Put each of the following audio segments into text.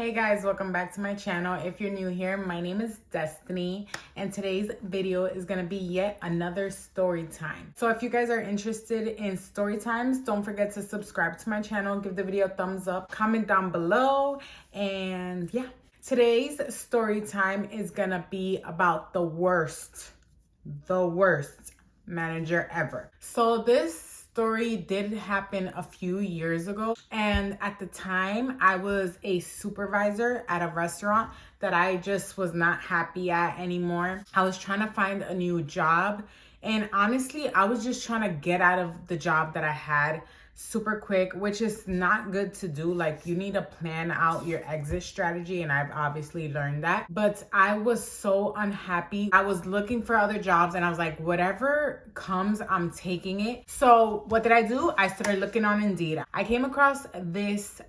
Hey guys, welcome back to my channel. If you're new here, my name is Destiny and today's video is going to be yet another story time. So if you guys are interested in story times, don't forget to subscribe to my channel, give the video a thumbs up, comment down below, and yeah. Today's story time is going to be about the worst manager ever. So this story did happen a few years ago, and at the time I was a supervisor at a restaurant that I just was not happy at anymore. I was trying to find a new job, and honestly I was just trying to get out of the job that I had super quick, which is not good to do. Like, you need to plan out your exit strategy, and I've obviously learned that. But I was so unhappy. I was looking for other jobs and I was like, whatever comes, I'm taking it. So what did I do? I started looking on Indeed. I came across this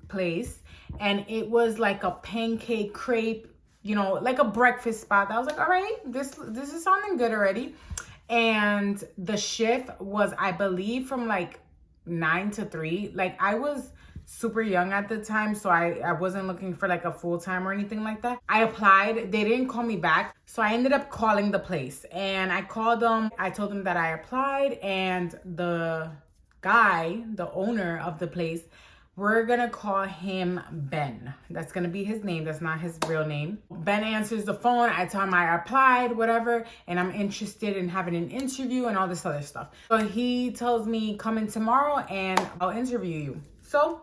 place and it was like a pancake crepe, you know, like a breakfast spot. I was like, all right, this is sounding good already. And the shift was, I believe, from like 9 to 3. Like, I was super young at the time, so I wasn't looking for like a full-time or anything like that. I applied, they didn't call me back, so I ended up calling the place, and I called them. I told them that I applied, and the guy, the owner of the place, we're gonna call him Ben. That's gonna be his name. That's not his real name. Ben answers the phone. I tell him I applied, whatever, and I'm interested in having an interview and all this other stuff. So he tells me, come in tomorrow and I'll interview you. So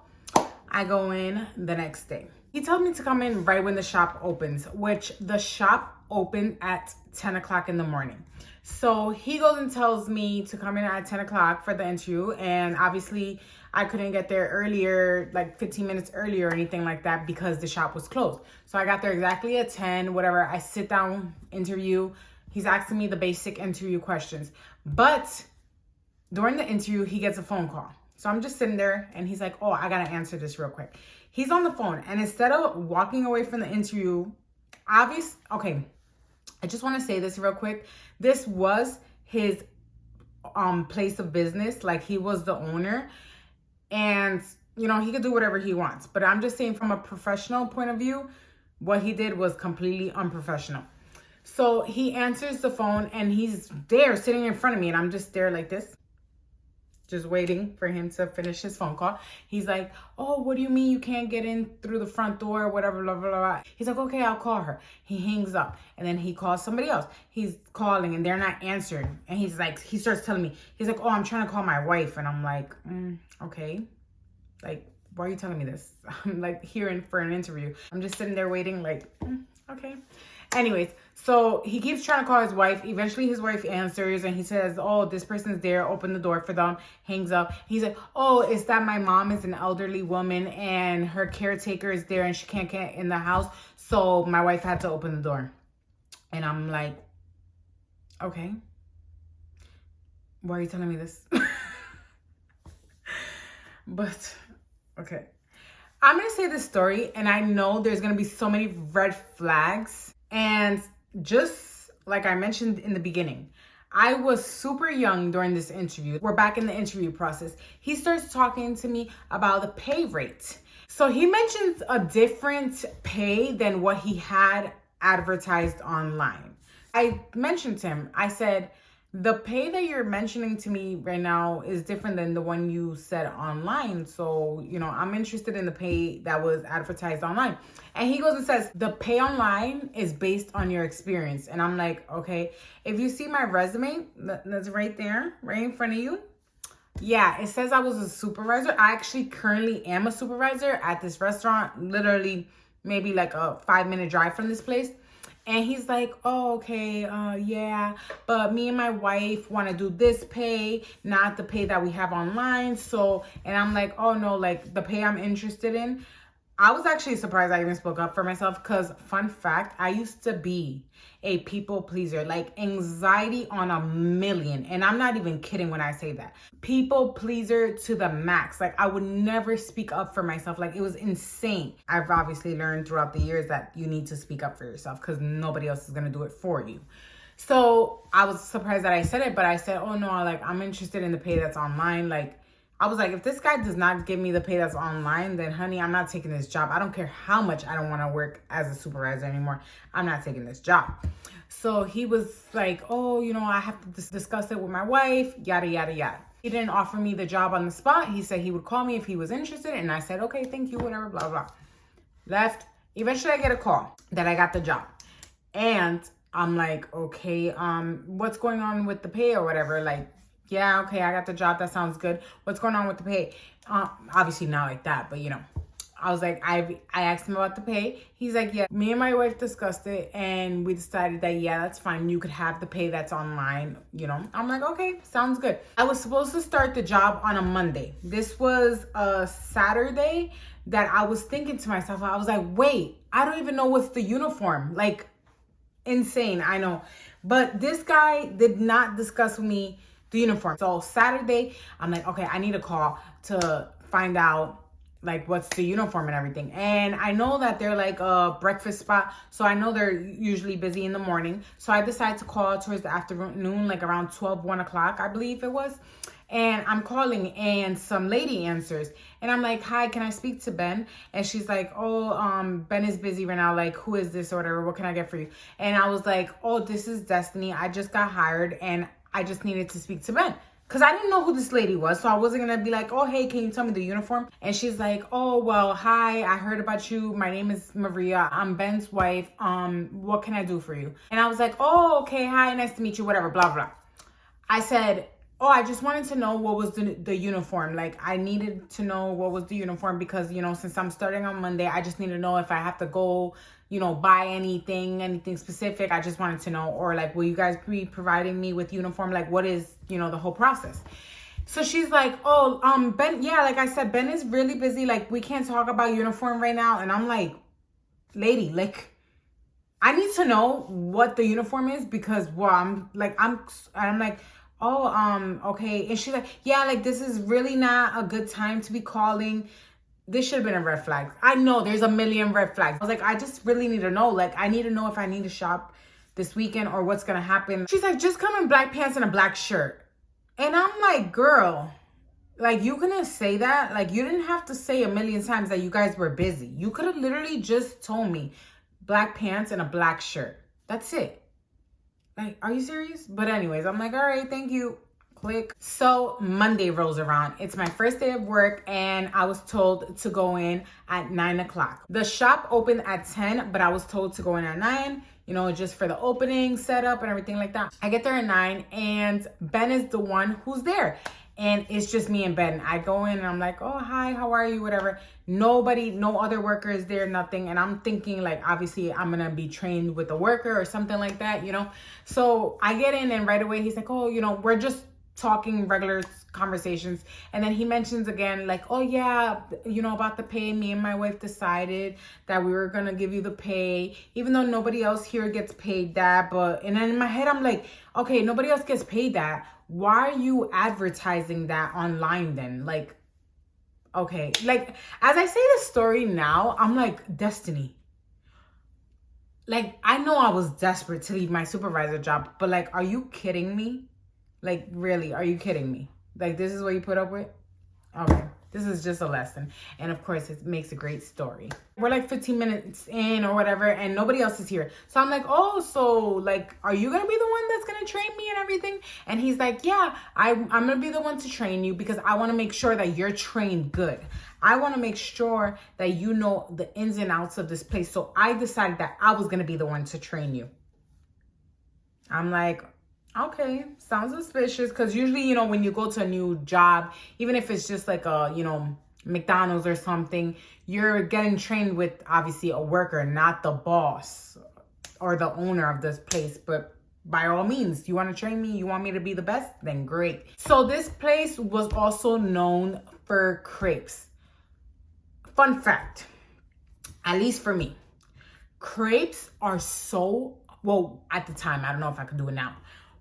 I go in the next day. He told me to come in right when the shop opens, which the shop opened at 10 o'clock in the morning. So he goes and tells me to come in at 10 o'clock for the interview, and obviously I couldn't get there earlier, like 15 minutes earlier or anything like that, because the shop was closed. So I got there exactly at 10, whatever. I sit down, interview. He's asking me the basic interview questions. But during the interview, he gets a phone call. So I'm just sitting there and he's like, oh, I gotta answer this real quick. He's on the phone, and instead of walking away from the interview, okay, I just want to say this real quick. This was his place of business. Like, he was the owner, and you know, he could do whatever he wants. But I'm just saying, from a professional point of view, what he did was completely unprofessional. So he answers the phone and he's there sitting in front of me, and I'm just there like this, just waiting for him to finish his phone call. He's like, oh, what do you mean you can't get in through the front door, whatever, blah, blah, blah. He's like, okay, I'll call her. He hangs up, and then he calls somebody else. He's calling and they're not answering. And he's like, he starts telling me, he's like, oh, I'm trying to call my wife. And I'm like, okay. Like, why are you telling me this? I'm like here for an interview. I'm just sitting there waiting like, okay. Anyways, so he keeps trying to call his wife. Eventually his wife answers and he says, oh, this person's there, open the door for them. Hangs up. He's like, oh, is that my mom is an elderly woman and her caretaker is there and she can't get in the house, so my wife had to open the door. And I'm like, okay, why are you telling me this? But okay, I'm gonna say this story, and I know there's gonna be so many red flags. And just like I mentioned in the beginning, I was super young during this interview. We're back in the interview process. He starts talking to me about the pay rate. So he mentions a different pay than what he had advertised online. I mentioned to him, I said, the pay that you're mentioning to me right now is different than the one you said online. So, you know, I'm interested in the pay that was advertised online. And he goes and says, the pay online is based on your experience. And I'm like, okay, if you see my resume, that's right there, right in front of you. Yeah, it says I was a supervisor. I actually currently am a supervisor at this restaurant, literally maybe like a 5-minute drive from this place. And he's like, oh, okay, yeah, but me and my wife want to do this pay, not the pay that we have online. So, and I'm like, oh no, like the pay I'm interested in. I was actually surprised I even spoke up for myself, because fun fact, I used to be a people pleaser, like anxiety on a million. And I'm not even kidding when I say that. People pleaser to the max. Like, I would never speak up for myself. Like, it was insane. I've obviously learned throughout the years that you need to speak up for yourself, because nobody else is going to do it for you. So I was surprised that I said it, but I said, oh no, like, I'm interested in the pay that's online. Like, I was like, if this guy does not give me the pay that's online, then honey, I'm not taking this job. I don't care how much I don't want to work as a supervisor anymore. I'm not taking this job. So he was like, oh, I have to discuss it with my wife, yada, yada, yada. He didn't offer me the job on the spot. He said he would call me if he was interested. And I said, okay, thank you, whatever, blah, blah. Left. Eventually I get a call that I got the job. And I'm like, okay, what's going on with the pay or whatever? Like, yeah, okay, I got the job. That sounds good. What's going on with the pay? Obviously not like that, but I was like, I asked him about the pay. He's like, yeah, me and my wife discussed it and we decided that, yeah, that's fine. You could have the pay that's online, I'm like, okay, sounds good. I was supposed to start the job on a Monday. This was a Saturday that I was thinking to myself, I was like, wait, I don't even know what's the uniform. Like, insane, I know. But this guy did not discuss with me the uniform. So Saturday, I'm like, okay, I need a call to find out like what's the uniform and everything. And I know that they're like a breakfast spot, so I know they're usually busy in the morning. So I decided to call towards the afternoon, like around 1 o'clock, I believe it was. And I'm calling and some lady answers and I'm like, hi, can I speak to Ben? And she's like, oh, Ben is busy right now. Like, who is this or whatever? What can I get for you? And I was like, oh, this is Destiny. I just got hired and I just needed to speak to Ben. Because I didn't know who this lady was. So I wasn't going to be like, oh, hey, can you tell me the uniform? And she's like, oh, well, hi, I heard about you. My name is Maria. I'm Ben's wife. What can I do for you? And I was like, oh, okay, hi, nice to meet you, whatever, blah, blah. I said, oh, I just wanted to know what was the uniform. Like, I needed to know what was the uniform because, since I'm starting on Monday, I just need to know if I have to go, buy anything specific. I just wanted to know, or like, will you guys be providing me with uniform? Like, what is, the whole process? So she's like, oh, Ben, yeah, like I said, Ben is really busy. Like, we can't talk about uniform right now. And I'm like, lady, like, I need to know what the uniform is because, well, I'm like, oh, okay. And she's like, yeah, like, this is really not a good time to be calling. This should have been a red flag. I know there's a million red flags. I was like, I just really need to know. Like, I need to know if I need to shop this weekend or what's going to happen. She's like, just come in black pants and a black shirt. And I'm like, girl, like, you couldn't say that. Like, you didn't have to say a million times that you guys were busy. You could have literally just told me black pants and a black shirt. That's it. Like, are you serious? But anyways, I'm like, all right, thank you. Click. So Monday rolls around. It's my first day of work and I was told to go in at 9 o'clock. The shop opened at 10, but I was told to go in at 9, just for the opening setup and everything like that. I get there at 9 and Ben is the one who's there. And it's just me and Ben. I go in and I'm like, oh, hi, how are you? Whatever. Nobody, no other workers there, nothing. And I'm thinking like, obviously I'm going to be trained with a worker or something like that, So I get in and right away he's like, oh, we're just talking regular conversations. And then he mentions again, like, oh yeah, about the pay. Me and my wife decided that we were going to give you the pay, even though nobody else here gets paid that. And then in my head, I'm like, okay, nobody else gets paid that. Why are you advertising that online then? Like, okay. Like, as I say the story now, I'm like, Destiny. Like, I know I was desperate to leave my supervisor job, but like, are you kidding me? Like, really, are you kidding me? Like, this is what you put up with? Okay, this is just a lesson. And of course, it makes a great story. We're like 15 minutes in or whatever, and nobody else is here. So I'm like, oh, so like, are you gonna be the one that's gonna train me and everything? And he's like, yeah, I'm gonna be the one to train you because I wanna make sure that you're trained good. I wanna make sure that you know the ins and outs of this place. So I decided that I was gonna be the one to train you. I'm like, okay, sounds suspicious because usually, when you go to a new job, even if it's just like a, McDonald's or something, you're getting trained with obviously a worker, not the boss or the owner of this place. But by all means, you want to train me, you want me to be the best, then great. So this place was also known for crepes. Fun fact, at least for me, crepes are so, well, at the time, I don't know if I could do it now,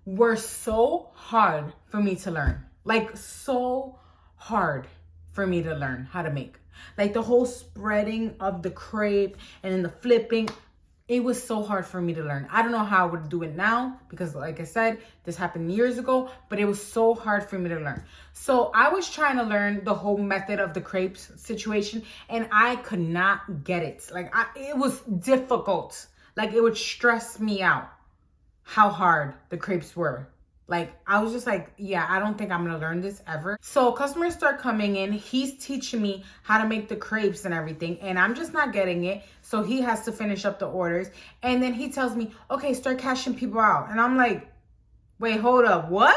were so hard for me to learn. Like, so hard for me to learn how to make. Like, the whole spreading of the crepe and then the flipping. It was so hard for me to learn. I don't know how I would do it now because, like I said, this happened years ago, but it was so hard for me to learn. So I was trying to learn the whole method of the crepes situation, and I could not get it. Like, it was difficult. Like, it would stress me out how hard the crepes were. Like, I was just like, yeah, I don't think I'm gonna learn this ever. So customers start coming in. He's teaching me how to make the crepes and everything, and I'm just not getting it. So he has to finish up the orders. And then he tells me, okay, start cashing people out. And I'm like, wait, hold up, what?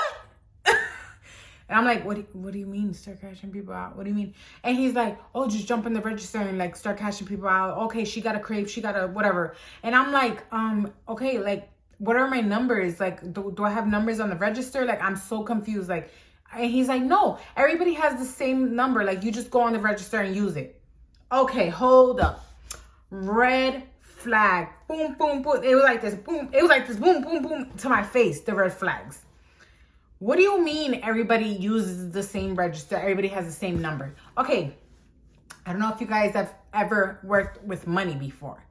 And I'm like, what do you mean start cashing people out? What do you mean? And he's like, oh, just jump in the register and like start cashing people out. Okay, she got a crepe, she got a whatever. And I'm like, okay, like, what are my numbers? Like, do I have numbers on the register? Like, I'm so confused. Like, and he's like, no, everybody has the same number. Like, you just go on the register and use it. Okay, hold up. Red flag. Boom, boom, boom. It was like this. Boom. It was like this. Boom, boom, boom to my face. The red flags. What do you mean everybody uses the same register? Everybody has the same number. Okay. I don't know if you guys have ever worked with money before,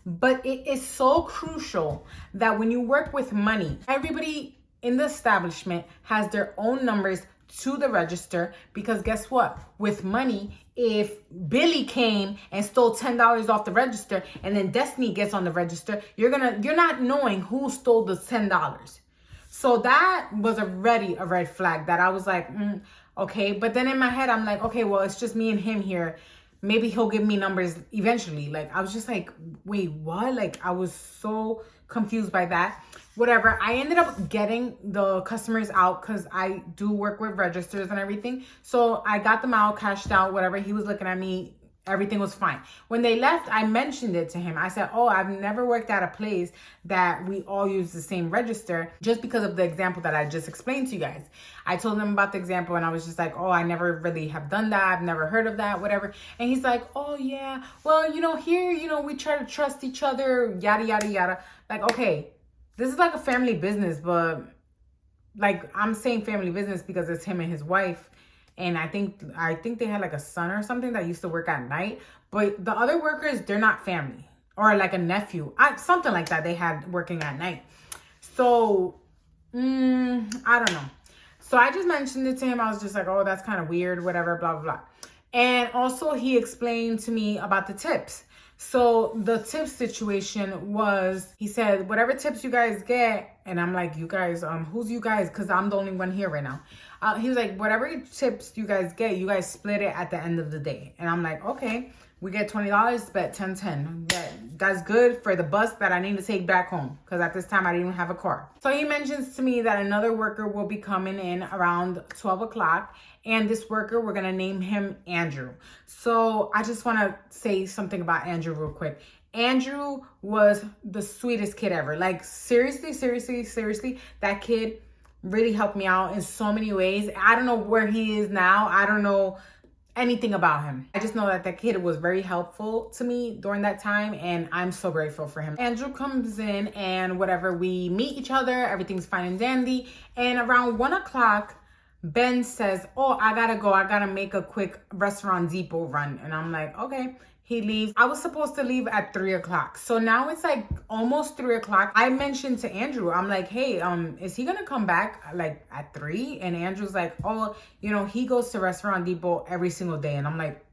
but it is so crucial that when you work with money, everybody in the establishment has their own numbers to the register, because guess what? With money, if Billy came and stole $10 off the register and then Destiny gets on the register, you're not knowing who stole the $10. So that was already a red flag that I was like, okay. But then in my head, I'm like, okay, well, it's just me and him here. Maybe he'll give me numbers eventually. Like, I was just like, wait, what? Like, I was so confused by that. Whatever. I ended up getting the customers out because I do work with registers and everything. So I got them out, cashed out, whatever. He was looking at me. Everything was fine. When they left, I mentioned it to him. I said, oh, I've never worked at a place that we all use the same register, just because of the example that I just explained to you guys. I told him about the example and I was just like, oh, I never really have done that. I've never heard of that, whatever. And he's like, oh yeah, well, here, we try to trust each other, yada, yada, yada. Like, okay, this is like a family business, but like, I'm saying family business because it's him and his wife. And I think they had like a son or something that used to work at night. But the other workers, they're not family. Or like a nephew. Something like that they had working at night. So, I don't know. So I just mentioned it to him. I was just like, oh, that's kind of weird, whatever, blah, blah, blah. And also he explained to me about the tips. So the tip situation was, he said, whatever tips you guys get, and I'm like, you guys, who's you guys? Because I'm the only one here right now. He was like, whatever tips you guys get, you guys split it at the end of the day. And I'm like, okay, we get $20, but 10. That's good for the bus that I need to take back home. Because at this time, I didn't even have a car. So he mentions to me that another worker will be coming in around 12 o'clock. And this worker, we're going to name him Andrew. So I just want to say something about Andrew real quick. Andrew was the sweetest kid ever. Like, seriously, that kid really helped me out in so many ways. I don't know where he is now. I don't know anything about him. I just know that kid was very helpful to me during that time, and I'm so grateful for him. Andrew comes in and whatever, we meet each other, everything's fine and dandy. And around 1 o'clock, Ben says, oh, I gotta go. I gotta make a quick Restaurant Depot run. And I'm like, okay. He leaves. I was supposed to leave at 3 o'clock. So now it's like almost 3 o'clock. I mentioned to Andrew, I'm like, hey, is he gonna come back like at 3? And Andrew's like, oh, he goes to Restaurant Depot every single day. And I'm like,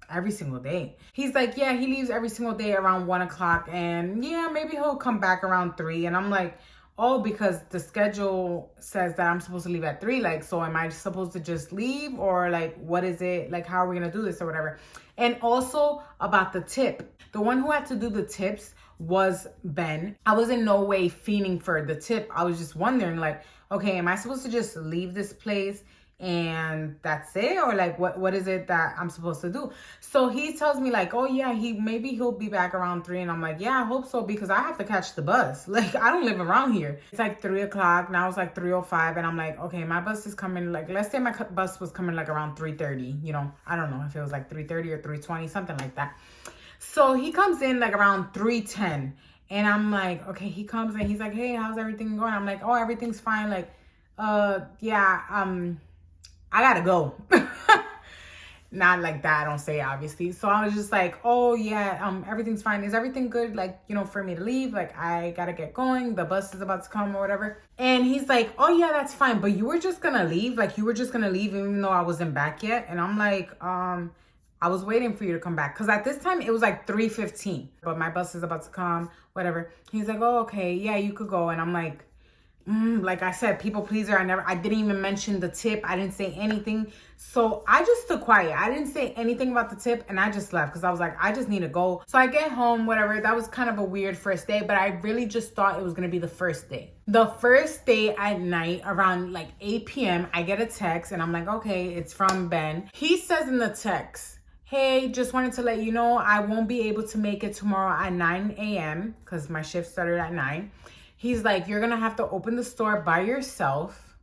every single day? He's like, yeah, he leaves every single day around 1 o'clock. And yeah, maybe he'll come back around 3. And I'm like, oh, because the schedule says that I'm supposed to leave at 3. Like, so am I supposed to just leave? Or like, what is it? Like, how are we gonna do this or whatever? And also about the tip. The one who had to do the tips was Ben. I was in no way fiending for the tip. I was just wondering, like, okay, am I supposed to just leave this place and that's it? Or like, what is it that I'm supposed to do? So he tells me like, oh yeah, maybe he'll be back around 3. And I'm like, yeah, I hope so, because I have to catch the bus. Like, I don't live around here. It's like 3 o'clock. Now it's like 3:05. And I'm like, okay, my bus is coming. Like, let's say my bus was coming like around 3:30. I don't know if it was like 3:30 or 3:20, something like that. So he comes in like around 3:10. And I'm like, okay, he comes in. He's like, hey, how's everything going? I'm like, oh, everything's fine. Like, yeah, I gotta go. Not like that, I don't say obviously. So I was just like, oh yeah, everything's fine. Is everything good? Like, for me to leave? Like, I gotta get going. The bus is about to come or whatever. And he's like, oh yeah, that's fine. But you were just gonna leave? Like, you were just gonna leave even though I wasn't back yet? And I'm like, I was waiting for you to come back. Cause at this time it was like 3:15, but my bus is about to come, whatever. He's like, oh, okay, yeah, you could go. And I'm like, like I said, people pleaser. I didn't even mention the tip. I didn't say anything. So I just stood quiet. I didn't say anything about the tip and I just left because I was like, I just need to go. So I get home, whatever. That was kind of a weird first day, but I really just thought it was going to be the first day. The first day at night around like 8 p.m., I get a text and I'm like, okay, it's from Ben. He says in the text, hey, just wanted to let you know I won't be able to make it tomorrow at 9 a.m. because my shift started at 9. He's like, you're going to have to open the store by yourself.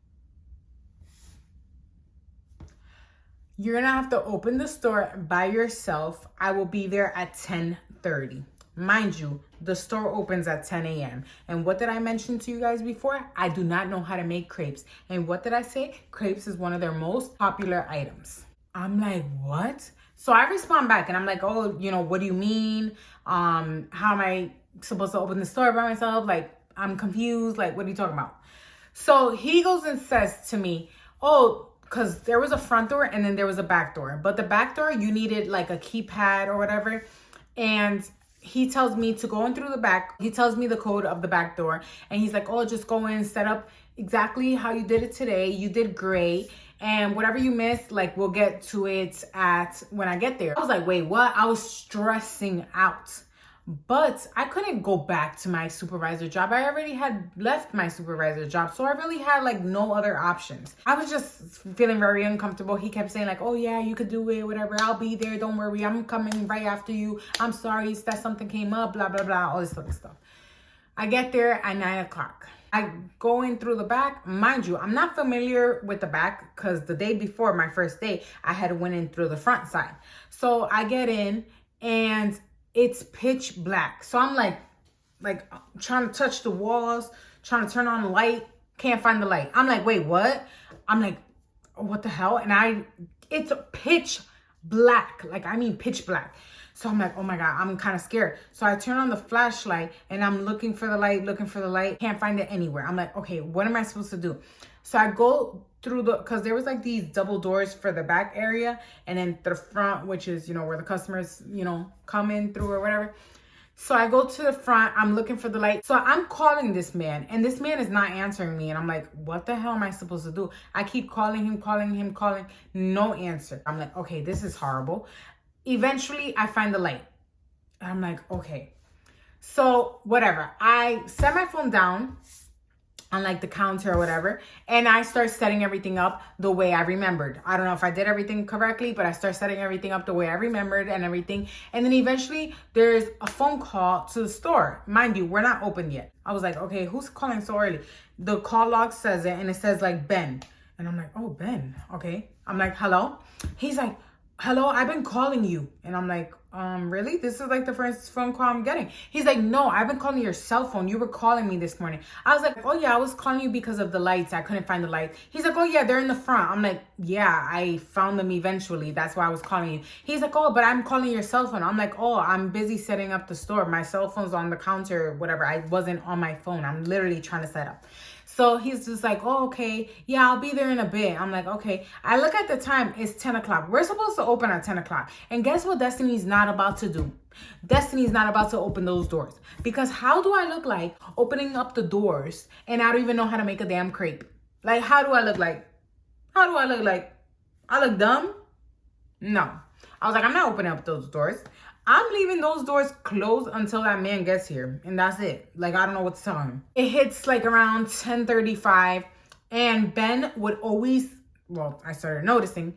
You're going to have to open the store by yourself. I will be there at 10:30. Mind you, the store opens at 10 a.m. And what did I mention to you guys before? I do not know how to make crepes. And what did I say? Crepes is one of their most popular items. I'm like, what? So I respond back and I'm like, oh, what do you mean? How am I supposed to open the store by myself? Like, I'm confused. Like, what are you talking about? So he goes and says to me, oh, because there was a front door and then there was a back door. But the back door, you needed like a keypad or whatever. And he tells me to go in through the back. He tells me the code of the back door. And he's like, oh, just go in, set up exactly how you did it today. You did great. And whatever you missed, like, we'll get to it when I get there. I was like, wait, what? I was stressing out. But I couldn't go back to my supervisor job. I already had left my supervisor job. So I really had like no other options. I was just feeling very uncomfortable. He kept saying like, oh yeah, you could do it, whatever. I'll be there. Don't worry. I'm coming right after you. I'm sorry that something came up, blah, blah, blah, all this other stuff. I get there at 9 o'clock. I go in through the back. Mind you, I'm not familiar with the back because the day before my first day, I had went in through the front side. So I get in and it's pitch black. So I'm like trying to touch the walls, trying to turn on the light. Can't find the light. I'm like, wait, what? I'm like, what the hell? And it's pitch black. Like, I mean, pitch black. So I'm like, oh my God, I'm kind of scared. So I turn on the flashlight and I'm looking for the light, Can't find it anywhere. I'm like, okay, what am I supposed to do? So I go through because there was like these double doors for the back area and then the front, which is, where the customers, come in through or whatever. So I go to the front, I'm looking for the light. So I'm calling this man and this man is not answering me. And I'm like, what the hell am I supposed to do? I keep calling him, no answer. I'm like, okay, this is horrible. Eventually I find the light. I'm like, okay. So whatever, I set my phone down on like the counter or whatever. And I start setting everything up the way I remembered. I don't know if I did everything correctly, but I start setting everything up the way I remembered and everything. And then eventually there's a phone call to the store. Mind you, we're not open yet. I was like, okay, who's calling so early? The call log says it and it says like Ben. And I'm like, oh, Ben, okay. I'm like, hello? He's like, hello, I've been calling you. And I'm like, really? This is like the first phone call I'm getting. He's like, no, I've been calling your cell phone. You were calling me this morning. I was like, oh yeah, I was calling you because of the lights. I couldn't find the lights. He's like, oh yeah, they're in the front. I'm like, yeah, I found them eventually. That's why I was calling you. He's like, oh, but I'm calling your cell phone. I'm like, oh, I'm busy setting up the store. My cell phone's on the counter, whatever. I wasn't on my phone. I'm literally trying to set up. So he's just like, oh, okay, yeah, I'll be there in a bit. I'm like, okay. I look at the time, it's 10 o'clock. We're supposed to open at 10 o'clock. And guess what Destiny's not about to do? Destiny's not about to open those doors. Because how do I look like opening up the doors and I don't even know how to make a damn crepe? Like, how do I look like? How do I look like? I look dumb? No. I was like, I'm not opening up those doors. I'm leaving those doors closed until that man gets here. And that's it. Like, I don't know what to tell him. It hits like around 10:35. And Ben would always, well, I started noticing,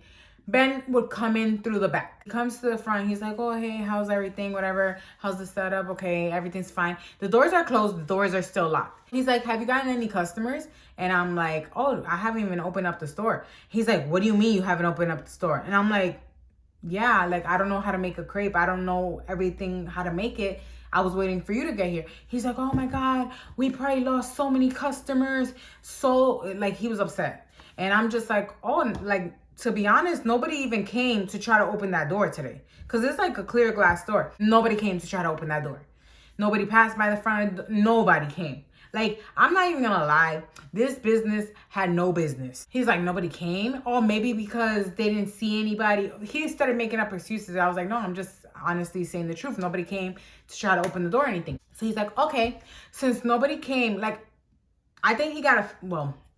Ben would come in through the back. He comes to the front. He's like, oh, hey, how's everything? Whatever. How's the setup? Okay, everything's fine. The doors are closed. The doors are still locked. He's like, have you gotten any customers? And I'm like, oh, I haven't even opened up the store. He's like, what do you mean you haven't opened up the store? And I'm like, yeah, like, I don't know how to make a crepe. I don't know everything, how to make it. I was waiting for you to get here. He's like, oh my God, we probably lost so many customers. So, like, he was upset. And I'm just like, oh, like, to be honest, nobody even came to try to open that door today. Because it's like a clear glass door. Nobody came to try to open that door. Nobody passed by the front. Nobody came. Like, I'm not even gonna lie. This business had no business. He's like, nobody came? Or maybe because they didn't see anybody. He started making up excuses. I was like, no, I'm just honestly saying the truth. Nobody came to try to open the door or anything. So he's like, okay, since nobody came, like, I think he got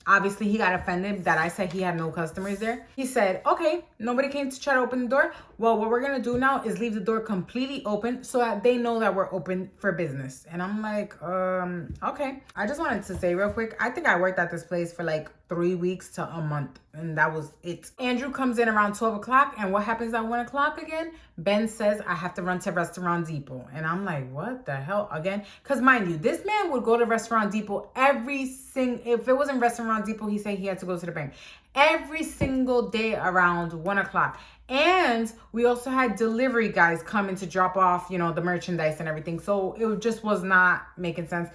obviously he got offended that I said he had no customers there. He said, okay, nobody came to try to open the door. Well, what we're gonna do now is leave the door completely open so that they know that we're open for business. And I'm like, okay. I just wanted to say real quick, I think I worked at this place for like 3 weeks to a month, and that was it. Andrew comes in around 12 o'clock, and what happens at 1 o'clock again? Ben says I have to run to Restaurant Depot. And I'm like, what the hell again? Because mind you, this man would go to Restaurant Depot if it wasn't Restaurant Depot, he said he had to go to the bank every single day around 1 o'clock. And we also had delivery guys coming to drop off, the merchandise and everything. So it just was not making sense.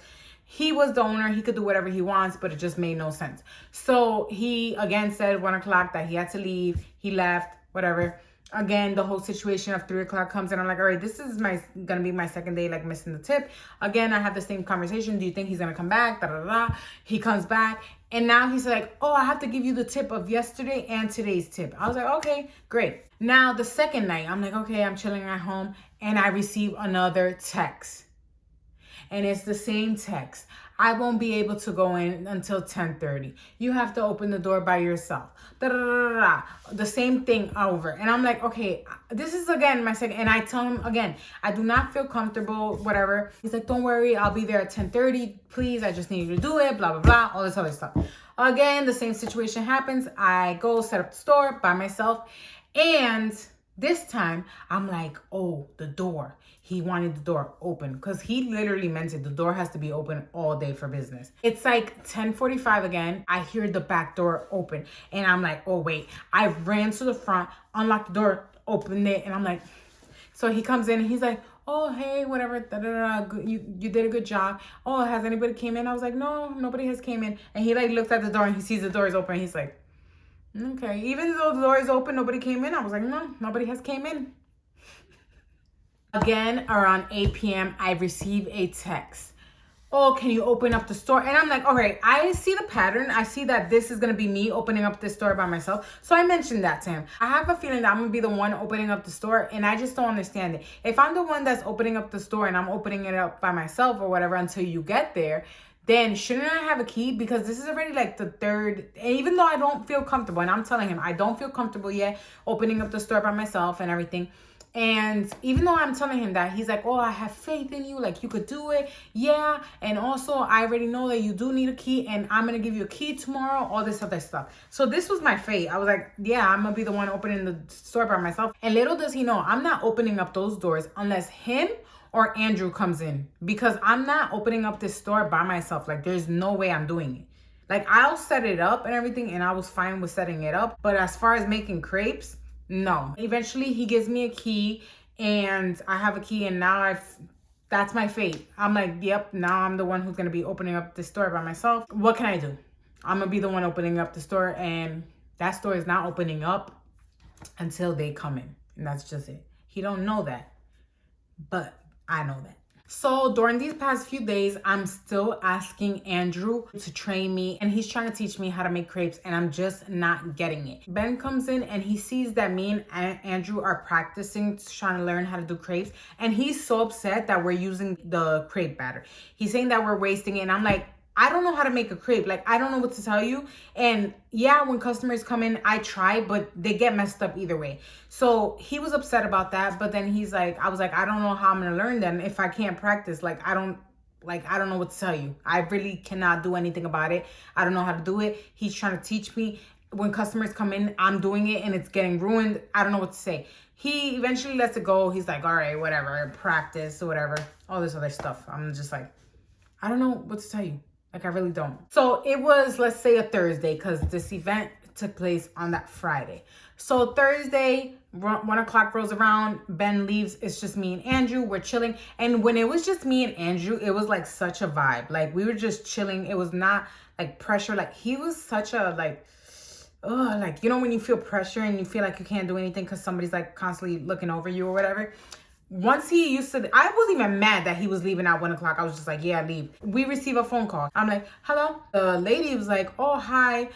He was the owner. He could do whatever he wants, but it just made no sense. So he again said 1 o'clock that he had to leave. He left, whatever. Again, the whole situation of 3 o'clock comes, and I'm like, all right, this is gonna be my second day, like, missing the tip. Again, I have the same conversation. Do you think he's gonna come back? Da, da, da. He comes back, and now he's like, oh, I have to give you the tip of yesterday and today's tip. I was like, okay, great. Now, the second night, I'm like, okay, I'm chilling at home, and I receive another text. And it's the same text. I won't be able to go in until 10:30. You have to open the door by yourself. Da, da, da, da, da. The same thing over. And I'm like, okay, this is again my second. And I tell him again, I do not feel comfortable, whatever. He's like, don't worry, I'll be there at 10:30. Please, I just need you to do it, blah, blah, blah, all this other stuff. Again, the same situation happens. I go set up the store by myself. And this time, I'm like, oh, the door. He wanted the door open because he literally meant it. The door has to be open all day for business. It's like 10:45 again. I hear the back door open and I'm like, oh, wait. I ran to the front, unlocked the door, opened it. And I'm like, so he comes in and he's like, oh, hey, whatever. Da, da, da, you did a good job. Oh, has anybody came in? I was like, no, nobody has came in. And he like looks at the door and he sees the door is open. He's like, okay, even though the door is open, nobody came in. I was like, no, nobody has came in. Again, around 8 p.m., I receive a text. Oh, can you open up the store? And I'm like, okay, I see the pattern. I see that this is going to be me opening up this store by myself. So I mentioned that to him. I have a feeling that I'm going to be the one opening up the store, and I just don't understand it. If I'm the one that's opening up the store and I'm opening it up by myself or whatever until you get there, then shouldn't I have a key? Because this is already like the third, and even though I don't feel comfortable, and I'm telling him I don't feel comfortable yet opening up the store by myself and everything. And even though I'm telling him that, he's like, oh, I have faith in you. Like, you could do it. Yeah. And also, I already know that you do need a key, and I'm going to give you a key tomorrow, all this other stuff. So this was my fate. I was like, yeah, I'm going to be the one opening the store by myself. And little does he know, I'm not opening up those doors unless him or Andrew comes in, because I'm not opening up this store by myself. Like, there's no way I'm doing it. Like, I'll set it up and everything, and I was fine with setting it up. But as far as making crepes, no. Eventually, he gives me a key, and I have a key, and now that's my fate. I'm like, yep, now I'm the one who's going to be opening up the store by myself. What can I do? I'm going to be the one opening up the store, and that store is not opening up until they come in. And that's just it. He don't know that, but I know that. So during these past few days, I'm still asking Andrew to train me, and he's trying to teach me how to make crepes, and I'm just not getting it. Ben comes in and he sees that me and Andrew are practicing, trying to learn how to do crepes, and he's so upset that we're using the crepe batter. He's saying that we're wasting it, and I'm like, I don't know how to make a crepe. Like, I don't know what to tell you. And yeah, when customers come in, I try, but they get messed up either way. So he was upset about that. But then he's like, I was like, I don't know how I'm going to learn then if I can't practice. Like, I don't know what to tell you. I really cannot do anything about it. I don't know how to do it. He's trying to teach me. When customers come in, I'm doing it and it's getting ruined. I don't know what to say. He eventually lets it go. He's like, all right, whatever, practice or whatever, all this other stuff. I'm just like, I don't know what to tell you. Like, I really don't. So it was, let's say, a Thursday, because this event took place on that Friday. So Thursday, 1 o'clock rolls around, Ben leaves. It's just me and Andrew. We're chilling. And when it was just me and Andrew, it was like such a vibe. Like, we were just chilling. It was not like pressure. Like, he was such a, like, like, you know, when you feel pressure and you feel like you can't do anything because somebody's like constantly looking over you or whatever. Once he used to, I wasn't even mad that he was leaving at 1 o'clock. I was just like, yeah, leave. We receive a phone call. I'm like, hello? The lady was like, oh, hi.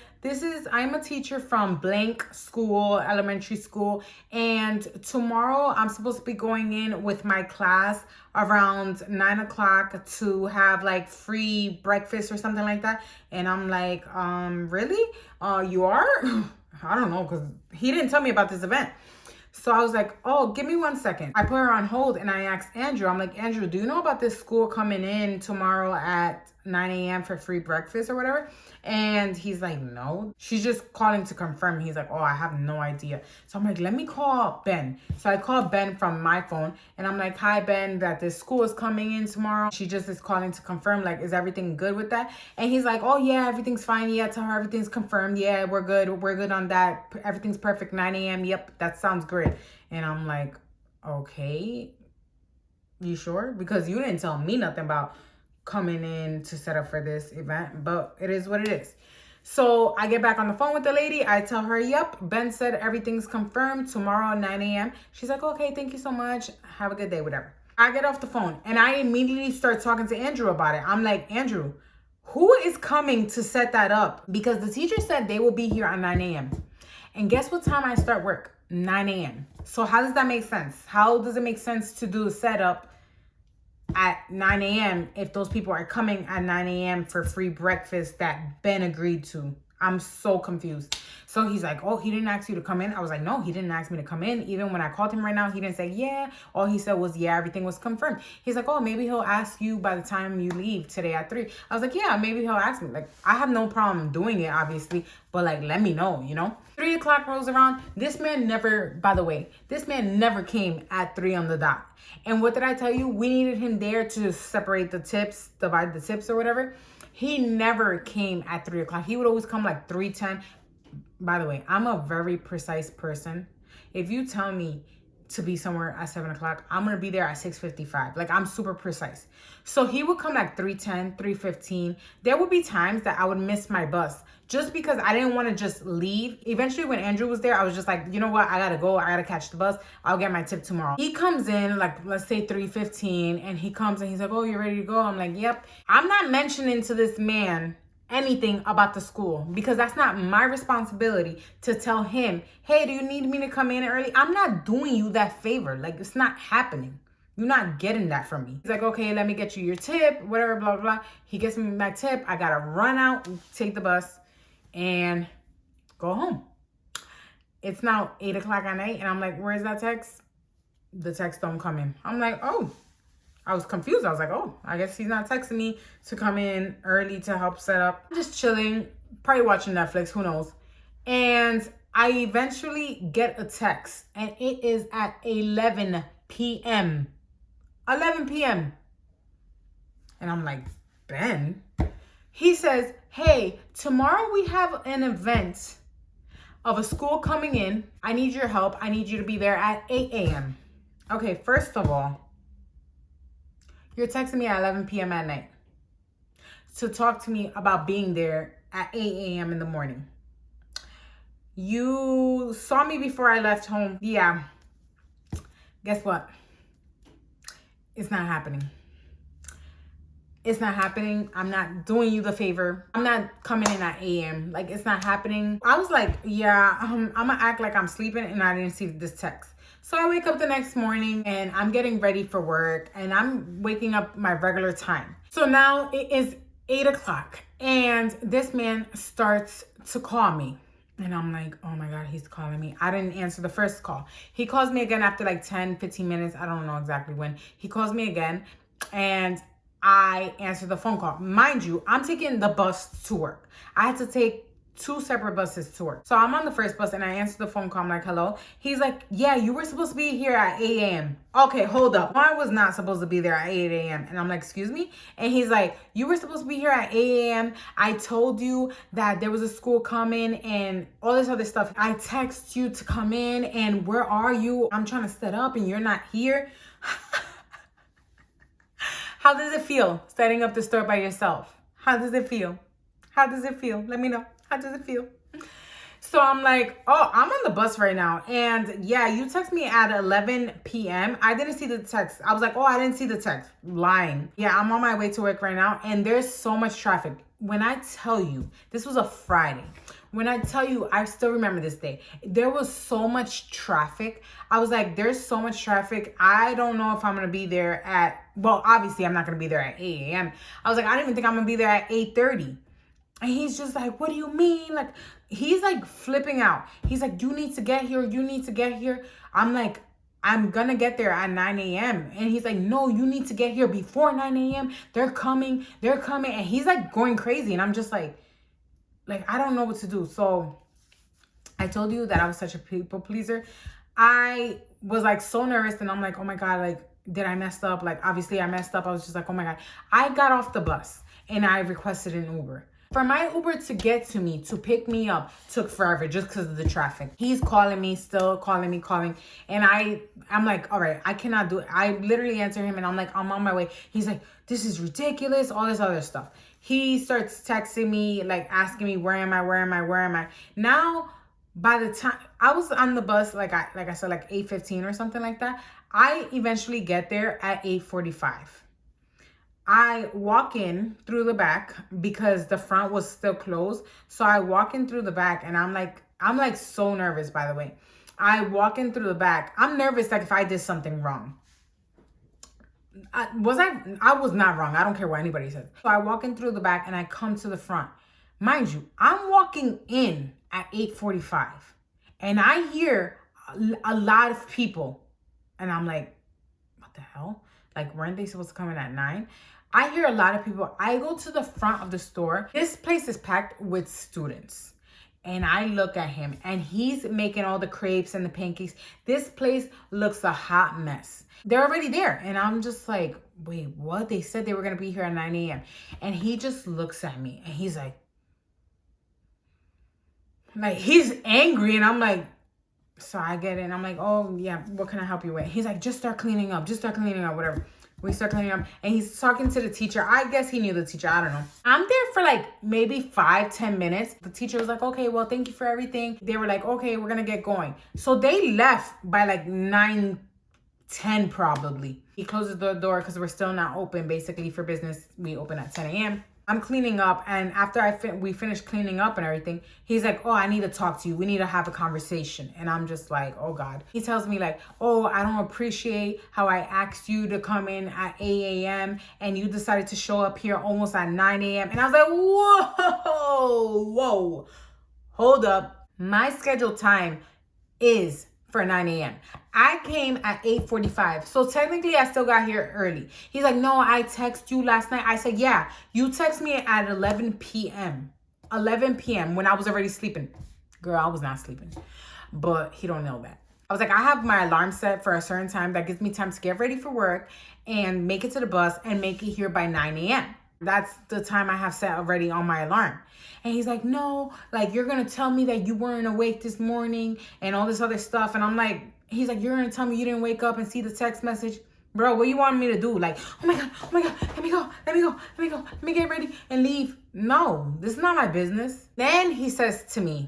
I'm a teacher from blank school, elementary school. And tomorrow I'm supposed to be going in with my class around 9 o'clock to have like free breakfast or something like that. And I'm like, really? You are? I don't know, because he didn't tell me about this event. So I was like, oh, give me 1 second. I put her on hold and I asked Andrew, I'm like, Andrew, do you know about this school coming in tomorrow at 9 a.m. for free breakfast or whatever? And he's like, no. She's just calling to confirm. He's like, oh, I have no idea. So I'm like, let me call Ben. So I called Ben from my phone and I'm like, hi, Ben, that this school is coming in tomorrow. She just is calling to confirm, like, is everything good with that? And he's like, oh, yeah, everything's fine. Yeah, tell her everything's confirmed. Yeah, we're good. We're good on that. Everything's perfect. 9 a.m. Yep, that sounds great. And I'm like, okay, you sure? Because you didn't tell me nothing about coming in to set up for this event, but it is what it is. So I get back on the phone with the lady. I tell her, yep, Ben said everything's confirmed tomorrow at 9 a.m. She's like, okay, thank you so much. Have a good day, whatever. I get off the phone and I immediately start talking to Andrew about it. I'm like, Andrew, who is coming to set that up? Because the teacher said they will be here at 9 a.m. And guess what time I start work? 9 a.m. So how does that make sense? How does it make sense to do a setup at 9 a.m. if those people are coming at 9 a.m. for free breakfast that Ben agreed to? I'm so confused. So he's like, oh, he didn't ask you to come in? I was like, no, he didn't ask me to come in. Even when I called him right now, he didn't say, yeah. All he said was, yeah, everything was confirmed. He's like, oh, maybe he'll ask you by the time you leave today at 3. I was like, yeah, maybe he'll ask me. Like, I have no problem doing it, obviously, but like, let me know, you know? 3 o'clock rolls around. This man never, by the way, this man never came at 3 on the dot. And what did I tell you? We needed him there to separate the tips, divide the tips or whatever. He never came at 3 o'clock. He would always come like 3:10. By the way, I'm a very precise person. If you tell me to be somewhere at 7 o'clock, I'm going to be there at 6:55. Like, I'm super precise. So he would come like 3:10, 3:15. There would be times that I would miss my bus just because I didn't want to just leave. Eventually, when Andrew was there, I was just like, you know what? I got to go. I got to catch the bus. I'll get my tip tomorrow. He comes in like, let's say 3:15, and he comes and he's like, oh, you ready to go? I'm like, yep. I'm not mentioning to this man anything about the school because that's not my responsibility to tell him, hey, do you need me to come in early? I'm not doing you that favor. Like, it's not happening. You're not getting that from me. He's like, okay, let me get you your tip, whatever, blah, blah. He gets me my tip. I got to run out, take the bus, and go home. It's now 8 o'clock at night, and I'm like, where's that text? The text don't come in. I'm like, oh. I was confused. I was like, oh, I guess he's not texting me to come in early to help set up. I'm just chilling, probably watching Netflix, who knows. And I eventually get a text, and it is at 11 p.m. 11 p.m. And I'm like, Ben? He says, hey, tomorrow we have an event of a school coming in. I need your help. I need you to be there at 8 a.m. Okay, first of all, you're texting me at 11 p.m. at night to talk to me about being there at 8 a.m. in the morning. You saw me before I left home. Yeah. Guess what? It's not happening. It's not happening. I'm not doing you the favor. I'm not coming in at 8 a.m. Like, it's not happening. I was like, yeah, I'm going to act like I'm sleeping and I didn't see this text. So I wake up the next morning and I'm getting ready for work and I'm waking up my regular time. So now it is 8 o'clock and this man starts to call me. And I'm like, oh my God, he's calling me. I didn't answer the first call. He calls me again after like 10, 15 minutes. I don't know exactly when. He calls me again and I answer the phone call. Mind you, I'm taking the bus to work. I had to take 2 separate buses to work. So I'm on the first bus and I answer the phone call. I'm like, hello. He's like, yeah, you were supposed to be here at 8 a.m. Okay, hold up. I was not supposed to be there at 8 a.m. And I'm like, excuse me? And he's like, you were supposed to be here at 8 a.m. I told you that there was a school coming and all this other stuff. I text you to come in and where are you? I'm trying to set up and you're not here. How does it feel setting up the store by yourself? How does it feel? How does it feel? Let me know. How does it feel? So I'm like, oh, I'm on the bus right now. And yeah, you text me at 11 p.m. I didn't see the text. I was like, oh, I didn't see the text. Lying. Yeah, I'm on my way to work right now. And there's so much traffic. When I tell you, this was a Friday. When I tell you, I still remember this day. There was so much traffic. I was like, there's so much traffic. I don't know if I'm going to be there at, well, obviously I'm not going to be there at 8 a.m. I was like, I don't even think I'm going to be there at 8:30. And he's just like, what do you mean? Like, he's like flipping out. He's like, you need to get here. You need to get here. I'm like, I'm going to get there at 9 a.m. And he's like, no, you need to get here before 9 a.m. They're coming. They're coming. And he's like going crazy. And I'm just like, I don't know what to do. So I told you that I was such a people pleaser. I was like so nervous, and I'm like, oh my God, like, did I mess up? Like, obviously I messed up. I was just like, oh my God. I got off the bus and I requested an Uber. For my Uber to get to me, to pick me up, took forever just because of the traffic. He's calling me, still calling me. And I'm like, all right, I cannot do it. I literally answer him and I'm like, I'm on my way. He's like, this is ridiculous, all this other stuff. He starts texting me, like asking me, where am I? Now, by the time I was on the bus, like I said, like 8:15 or something like that, I eventually get there at 8:45. I walk in through the back because the front was still closed. So I walk in through the back and I'm like so nervous, by the way. I walk in through the back. I'm nervous like if I did something wrong. I was not wrong. I don't care what anybody says. So I walk in through the back and I come to the front. Mind you, I'm walking in at 8:45 and I hear a lot of people and I'm like, what the hell? Like, weren't they supposed to come in at 9? I hear a lot of people. I go to the front of the store. This place is packed with students. And I look at him and he's making all the crepes and the pancakes. This place looks a hot mess. They're already there. And I'm just like, wait, what? They said they were going to be here at 9 a.m. And he just looks at me and he's like, he's angry. And I'm like, so I get it. And I'm like, oh yeah, what can I help you with? He's like, just start cleaning up, whatever. We start cleaning up and he's talking to the teacher. I guess he knew the teacher. I don't know. I'm there for like maybe 5-10 minutes. The teacher was like, okay, well, thank you for everything. They were like, okay, we're going to get going. So they left by like 9:10 probably. He closes the door because we're still not open basically for business. We open at 10 a.m. I'm cleaning up, and after we finish cleaning up and everything, he's like, oh, I need to talk to you. We need to have a conversation. And I'm just like, oh God. He tells me like, oh, I don't appreciate how I asked you to come in at 8 a.m. and you decided to show up here almost at 9 a.m. And I was like, whoa, hold up. My scheduled time is for 9 a.m. I came at 8:45. So technically I still got here early. He's like, no, I texted you last night. I said, yeah, you text me at 11 p.m. 11 p.m. when I was already sleeping. Girl, I was not sleeping. But he don't know that. I was like, I have my alarm set for a certain time that gives me time to get ready for work and make it to the bus and make it here by 9 a.m. That's the time I have set already on my alarm. And he's like, no, like, you're going to tell me that you weren't awake this morning and all this other stuff. And I'm like, he's like, you're going to tell me you didn't wake up and see the text message? Bro, what you want me to do? Like, oh my God, let me get ready and leave. No, this is not my business. Then he says to me,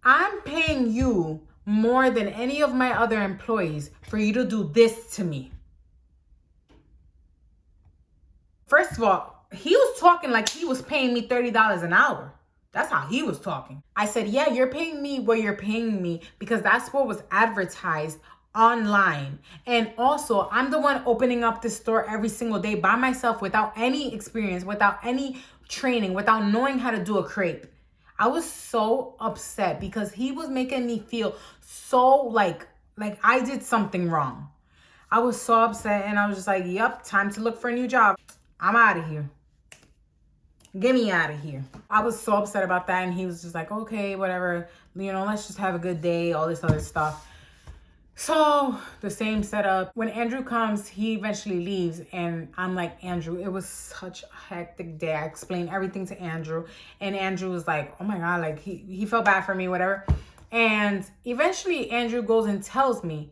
I'm paying you more than any of my other employees for you to do this to me. First of all, he was talking like he was paying me $30 an hour. That's how he was talking. I said, yeah, you're paying me what you're paying me because that's what was advertised online. And also, I'm the one opening up the store every single day by myself without any experience, without any training, without knowing how to do a crepe. I was so upset because he was making me feel so like I did something wrong. I was so upset and I was just like, yep, time to look for a new job. I'm out of here. Get me out of here. I was so upset about that. And he was just like, okay, whatever. You know, let's just have a good day. All this other stuff. So the same setup. When Andrew comes, he eventually leaves. And I'm like, Andrew, it was such a hectic day. I explained everything to Andrew. And Andrew was like, oh my God, like he felt bad for me, whatever. And eventually Andrew goes and tells me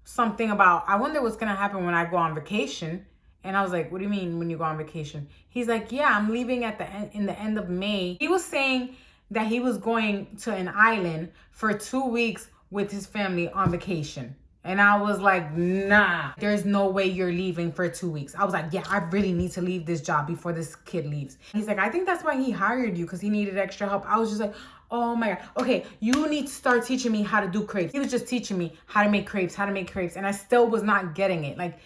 something about, I wonder what's going to happen when I go on vacation. And I was like, what do you mean when you go on vacation? He's like, yeah, I'm leaving at in the end of May. He was saying that he was going to an island for 2 weeks with his family on vacation. And I was like, nah, there's no way you're leaving for 2 weeks. I was like, yeah, I really need to leave this job before this kid leaves. He's like, I think that's why he hired you, because he needed extra help. I was just like, oh my God. Okay, you need to start teaching me how to do crepes. He was just teaching me how to make crepes. And I still was not getting it. Like,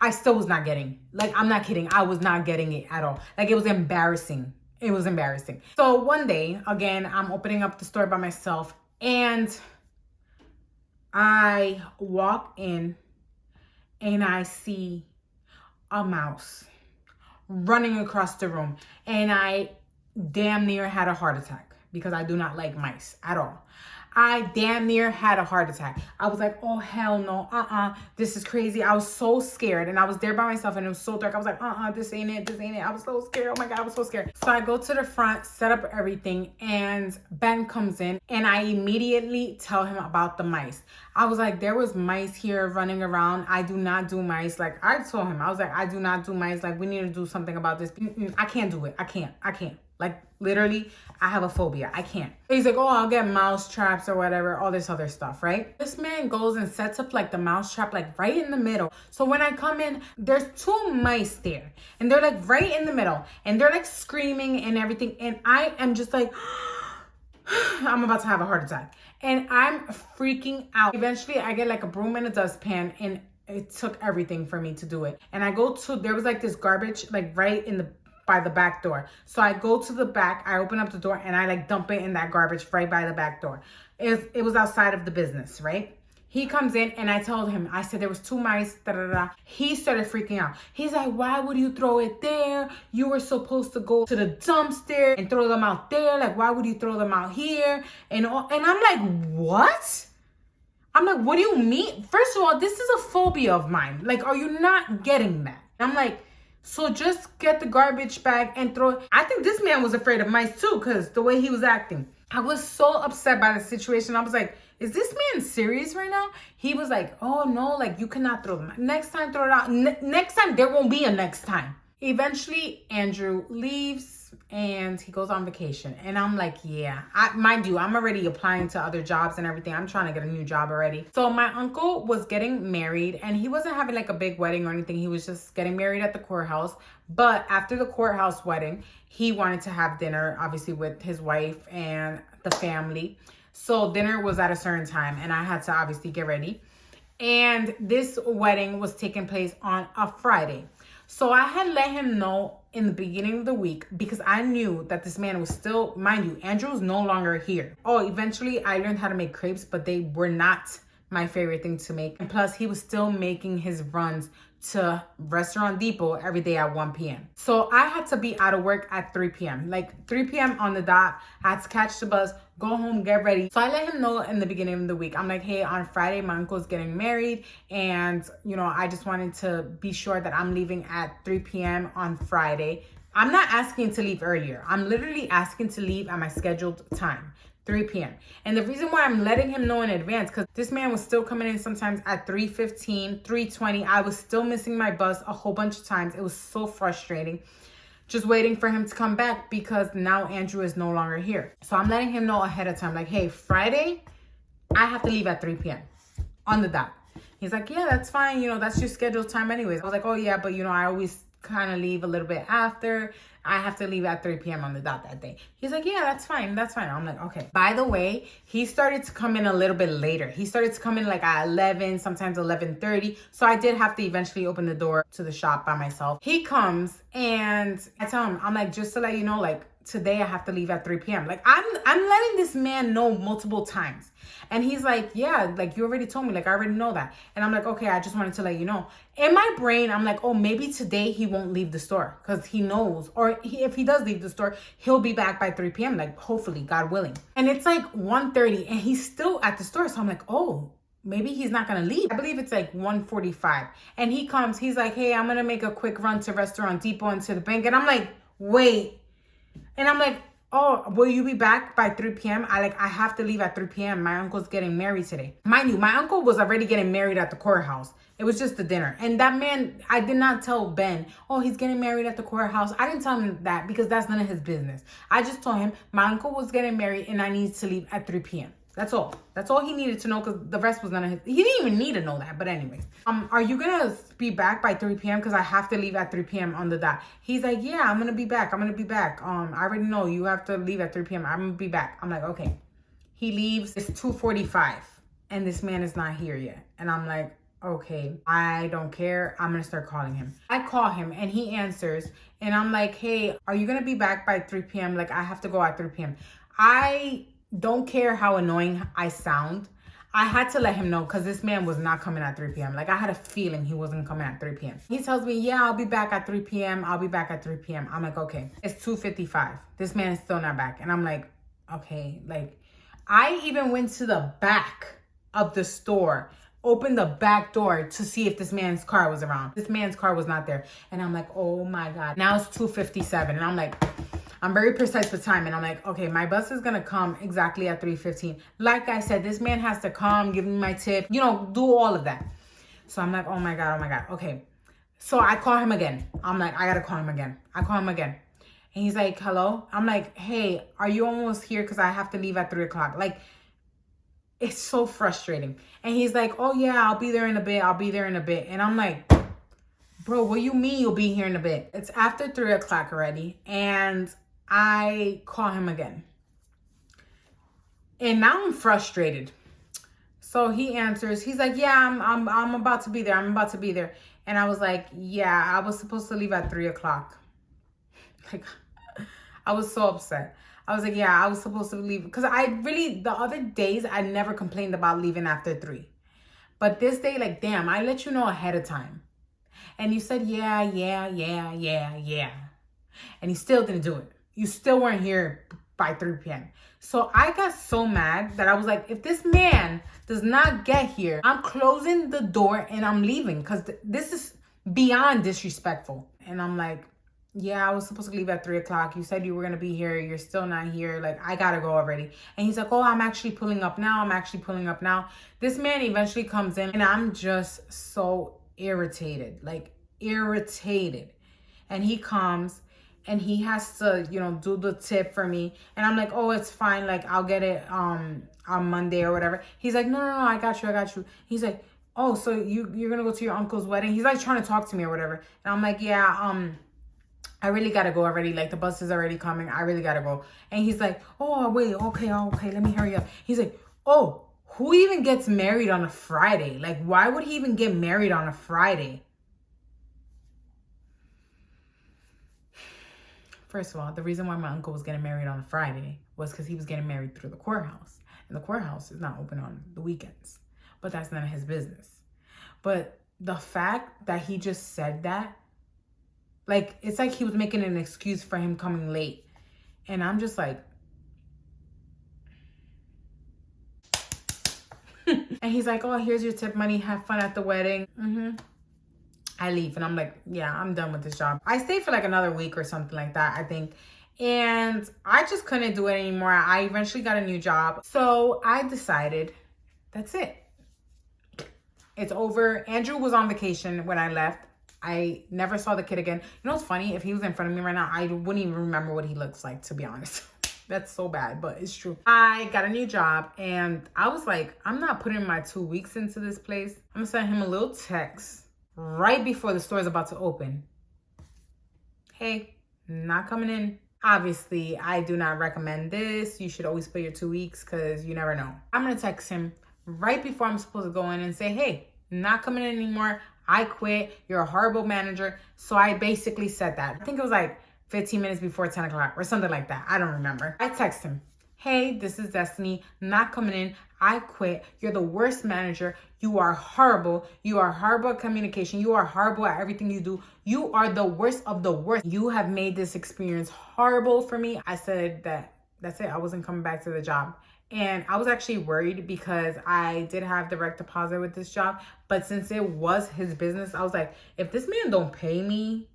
I still was not getting, like, I'm not kidding. I was not getting it at all. Like, it was embarrassing. It was embarrassing. So one day, again, I'm opening up the store by myself, and I walk in and I see a mouse running across the room, and I damn near had a heart attack because I do not like mice at all. I damn near had a heart attack. I was like, oh, hell no, this is crazy. I was so scared, and I was there by myself, and it was so dark. I was like, this ain't it. I was so scared. Oh my God, I was so scared. So I go to the front, set up everything, and Ben comes in, and I immediately tell him about the mice. I was like, there was mice here running around. I do not do mice. Like, I told him, I was like, I do not do mice. Like, we need to do something about this. I can't do it. I can't. Like, literally, I have a phobia. I can't. He's like, oh, I'll get mouse traps or whatever, all this other stuff, right? This man goes and sets up like the mouse trap, like right in the middle. So when I come in, there's 2 mice there, and they're like right in the middle, and they're like screaming and everything. And I am just like, I'm about to have a heart attack, and I'm freaking out. Eventually, I get like a broom and a dustpan, and it took everything for me to do it. And I go to, there was like this garbage, like right in the, by the back door. So I go to the back, I open up the door, and I like dump it in that garbage right by the back door. It was outside of the business, right? He comes in, and I told him, I said there was 2 mice, He started freaking out. He's like, why would you throw it there? You were supposed to go to the dumpster and throw them out there. Like, why would you throw them out here? And I'm like, what? I'm like, what do you mean? First of all, this is a phobia of mine. Like, are you not getting that? I'm like, so just get the garbage bag and throw it. I think this man was afraid of mice too, because the way he was acting. I was so upset by the situation. I was like, is this man serious right now? He was like, oh no, like, you cannot throw them. Next time, throw it out. Next time, there won't be a next time. Eventually, Andrew leaves and he goes on vacation. And I'm like, yeah, mind you, I'm already applying to other jobs and everything. I'm trying to get a new job already. So my uncle was getting married, and he wasn't having like a big wedding or anything. He was just getting married at the courthouse. But after the courthouse wedding, he wanted to have dinner, obviously, with his wife and the family. So dinner was at a certain time, and I had to obviously get ready. And this wedding was taking place on a Friday. So I had let him know in the beginning of the week, because I knew that this man was still, mind you, Andrew's no longer here. Oh, eventually I learned how to make crepes, but they were not my favorite thing to make. And plus, he was still making his runs to Restaurant Depot every day at 1 p.m. So I had to be out of work at 3 p.m. Like 3 p.m. on the dot. I had to catch the bus, go home, get ready. So I let him know in the beginning of the week. I'm like, hey, on Friday, my uncle's getting married. And, I just wanted to be sure that I'm leaving at 3 p.m. on Friday. I'm not asking to leave earlier. I'm literally asking to leave at my scheduled time. 3 p.m. And the reason why I'm letting him know in advance, because this man was still coming in sometimes at 3:15, 3:20. I was still missing my bus a whole bunch of times. It was so frustrating just waiting for him to come back, because now Andrew is no longer here. So I'm letting him know ahead of time, like, hey, Friday, I have to leave at 3 p.m. on the dot. He's like, yeah, that's fine. That's your scheduled time anyways. I was like, oh yeah, but I always kind of leave a little bit after. I have to leave at 3 p.m. on the dot that day. He's like, yeah, that's fine. I'm like, okay. By the way, he started to come in a little bit later. He started to come in like at 11, sometimes 11:30. So I did have to eventually open the door to the shop by myself. He comes, and I tell him, I'm like, just to let you know, like, today I have to leave at 3 p.m. Like, I'm letting this man know multiple times. And he's like, yeah, like, you already told me, like, I already know that. And I'm like, okay, I just wanted to let you know. In my brain, I'm like, oh, maybe today he won't leave the store, because he knows, or if he does leave the store, he'll be back by 3 p.m. Like, hopefully, God willing. And it's like 1:30 and he's still at the store. So I'm like, oh, maybe he's not going to leave. I believe it's like 1:45. And he comes, he's like, hey, I'm going to make a quick run to Restaurant Depot and to the bank. And I'm like, wait. And I'm like, oh, will you be back by 3 p.m.? I have to leave at 3 p.m. My uncle's getting married today. Mind you, my uncle was already getting married at the courthouse. It was just the dinner. And that man, I did not tell Ben, oh, he's getting married at the courthouse. I didn't tell him that because that's none of his business. I just told him my uncle was getting married and I needed to leave at 3 p.m. That's all. That's all he needed to know, because the rest was none of his. He didn't even need to know that. But anyways, are you gonna be back by 3 p.m.? Because I have to leave at 3 p.m. on the dot. He's like, yeah, I'm gonna be back. I'm gonna be back. I already know you have to leave at 3 p.m. I'm gonna be back. I'm like, okay. He leaves. It's 2:45, and this man is not here yet. And I'm like, okay, I don't care. I'm gonna start calling him. I call him and he answers, and I'm like, hey, are you gonna be back by 3 p.m.? Like, I have to go at 3 p.m. I don't care how annoying I sound. I had to let him know because this man was not coming at 3 p.m. Like, I had a feeling he wasn't coming at 3 p.m. He tells me, yeah, I'll be back at 3 p.m. I'll be back at 3 p.m. I'm like, okay. It's 2:55. This man is still not back. And I'm like, okay. Like, I even went to the back of the store, opened the back door to see if this man's car was around. This man's car was not there. And I'm like, oh my God. Now it's 2:57. And I'm like, I'm very precise with time. And I'm like, okay, my bus is going to come exactly at 3:15. Like I said, this man has to come, give me my tip, you know, do all of that. So I'm like, oh my God, oh my God. Okay. So I call him again. I'm like, I got to call him again. I call him again. And he's like, hello? I'm like, hey, are you almost here? Because I have to leave at 3 o'clock. Like, it's so frustrating. And he's like, oh yeah, I'll be there in a bit. I'll be there in a bit. And I'm like, bro, what do you mean you'll be here in a bit? It's after 3 o'clock already. And I call him again. And now I'm frustrated. So he answers. He's like, yeah, I'm about to be there. I'm about to be there. And I was like, yeah, I was supposed to leave at 3 o'clock. Like, I was so upset. I was like, yeah, I was supposed to leave. Because I really, the other days, I never complained about leaving after 3. But this day, like, damn, I let you know ahead of time. And you said, yeah. And you still didn't do it. You still weren't here by 3 p.m. So I got so mad that I was like, if this man does not get here, I'm closing the door and I'm leaving. Because this is beyond disrespectful. And I'm like, yeah, I was supposed to leave at 3 o'clock. You said you were going to be here. You're still not here. Like, I got to go already. And he's like, oh, I'm actually pulling up now. This man eventually comes in and I'm just so irritated. Like, irritated. And he comes and he has to, you know, do the tip for me. And I'm like, oh, it's fine. Like, I'll get it on Monday or whatever. He's like, no, I got you. He's like, oh, so you're going to go to your uncle's wedding? He's like trying to talk to me or whatever. And I'm like, yeah, I really gotta go already. Like, the bus is already coming. I really gotta go. And he's like, oh, wait, okay, let me hurry up. He's like, oh, who even gets married on a Friday? Like, why would he even get married on a Friday? First of all, the reason why my uncle was getting married on a Friday was because he was getting married through the courthouse. And the courthouse is not open on the weekends. But that's none of his business. But the fact that he just said that, like, it's like he was making an excuse for him coming late. And I'm just like. And he's like, oh, here's your tip money. Have fun at the wedding. I leave. And I'm like, yeah, I'm done with this job. I stayed for like another week or something like that, I think. And I just couldn't do it anymore. I eventually got a new job. So I decided, that's it. It's over. Andrew was on vacation when I left. I never saw the kid again. You know what's funny? If he was in front of me right now, I wouldn't even remember what he looks like, to be honest. That's so bad, but it's true. I got a new job and I was like, I'm not putting my 2 weeks into this place. I'm gonna send him a little text right before the store is about to open. Hey, not coming in. Obviously, I do not recommend this. You should always put your 2 weeks because you never know. I'm gonna text him right before I'm supposed to go in and say, hey, not coming in anymore. I quit. You're a horrible manager. So I basically said that. I think it was like 15 minutes before 10 o'clock or something like that. I don't remember. I text him. Hey, this is Destiny. Not coming in. I quit. You're the worst manager. You are horrible. You are horrible at communication. You are horrible at everything you do. You are the worst of the worst. You have made this experience horrible for me. I said that's it. I wasn't coming back to the job. And I was actually worried because I did have direct deposit with this job. But since it was his business, I was like, if this man don't pay me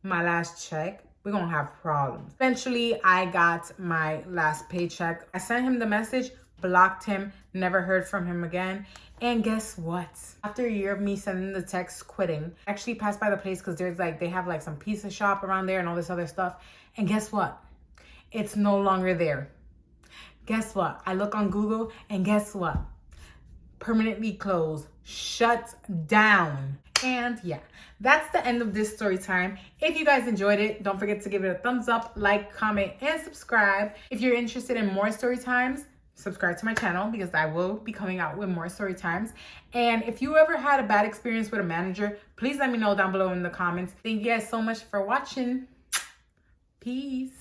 my last check, we're going to have problems. Eventually, I got my last paycheck. I sent him the message, blocked him, Never heard from him again. And guess what? After a year of me sending the text quitting, I actually passed by the place because there's like, they have like some pizza shop around there and all this other stuff. And guess what? It's no longer there. Guess what? I look on Google and guess what? Permanently closed, shut down. And yeah, that's the end of this story time. If you guys enjoyed it, don't forget to give it a thumbs up, like, comment, and subscribe. If you're interested in more story times, subscribe to my channel because I will be coming out with more story times. And if you ever had a bad experience with a manager, please let me know down below in the comments. Thank you guys so much for watching. Peace.